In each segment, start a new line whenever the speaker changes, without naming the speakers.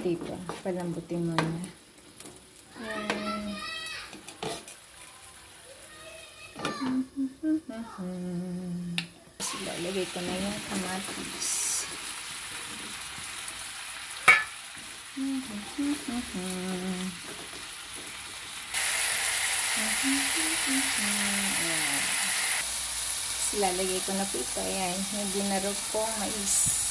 konti pa. Palambutin mo na. Ilalagay ko na yung kamatis. Ilalagay ko na po ito. Ayan, yung dinarog kong mais.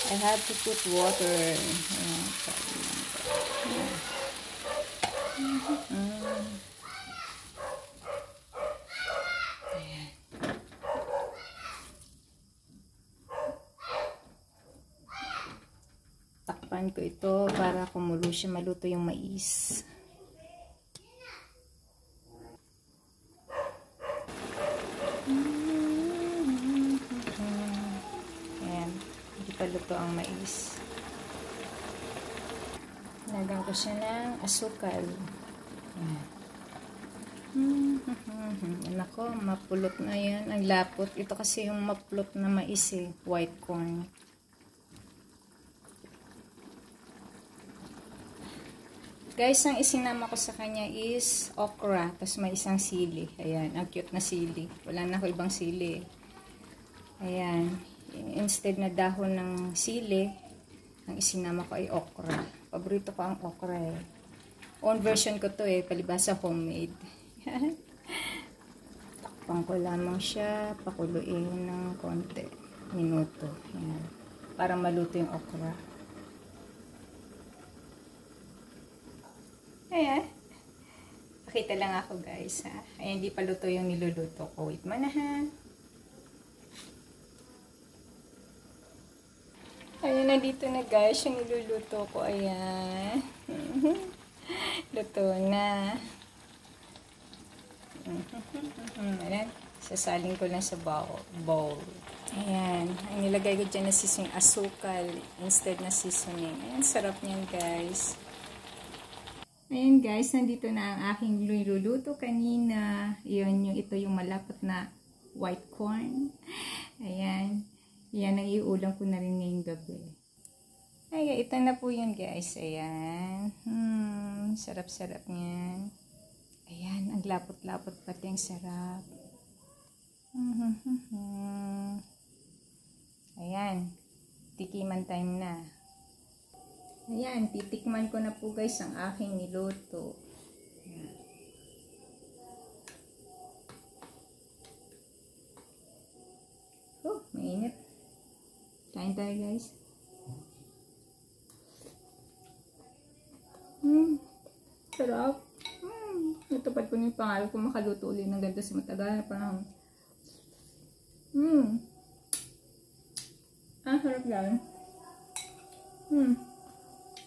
I have to put water. Takpan ko ito para kumulo siya, maluto yung mais. Paluto ang mais. Lagyan ko siya ng asukal. Nako, mapulot na yan. Ang lapot. Ito kasi yung mapulot na mais eh. White corn. Guys, ang isinama ko sa kanya is okra. Tapos may isang sili. Ayan, ang cute na sili. Wala na ako ibang sili. Ayan. Instead na dahon ng sili, ang isinama ko ay okra. Paborito ko ang okra eh. Own version ko to eh, palibasa homemade. Takpan ko lamang siya, pakuluin ng konti, minuto. Ayan. Para maluto yung okra. Ayan. Pakita lang ako guys ha. Ayan, hindi pa luto yung niluluto ko. Wait mo na ha. Ayan, nandito na guys, yung niluluto ko. Ayan. Luto na. Ayan. Sasaling ko lang sa bowl. Ayan. Ang nilagay ko dyan na sising asukal instead na seasoning. Ayan, sarap niyan guys. Ayan guys, nandito na ang aking niluluto kanina. Ito yung malapot na white corn. Ayan. Yan ang iulam ko na rin ngayong gabi. Ay, ito na po yun guys. Ayan. Sarap-sarap niyan. Ayan, ang lapot-lapot pati ang sarap. Ayan. Tikiman time na. Ayan, titikman ko na po guys ang aking niluto. Ayan. Oh, mainit. Kain tayo guys. Sarap. Natupad ko yung pangalan ko makaluto ulit ng ganda sa matagal na panahon. Ang sarap yan.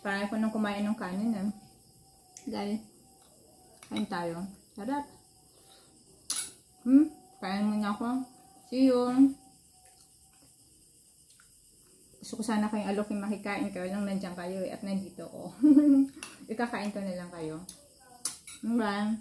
Parang ko nang kumain ng kanin Guys, kain tayo. Sarap. Kain muna ako. See you. Gusto ko sana kayong alokin makikain kayo lang nandiyan kayo at nandito ko. Ikakain ko na lang kayo. Bye.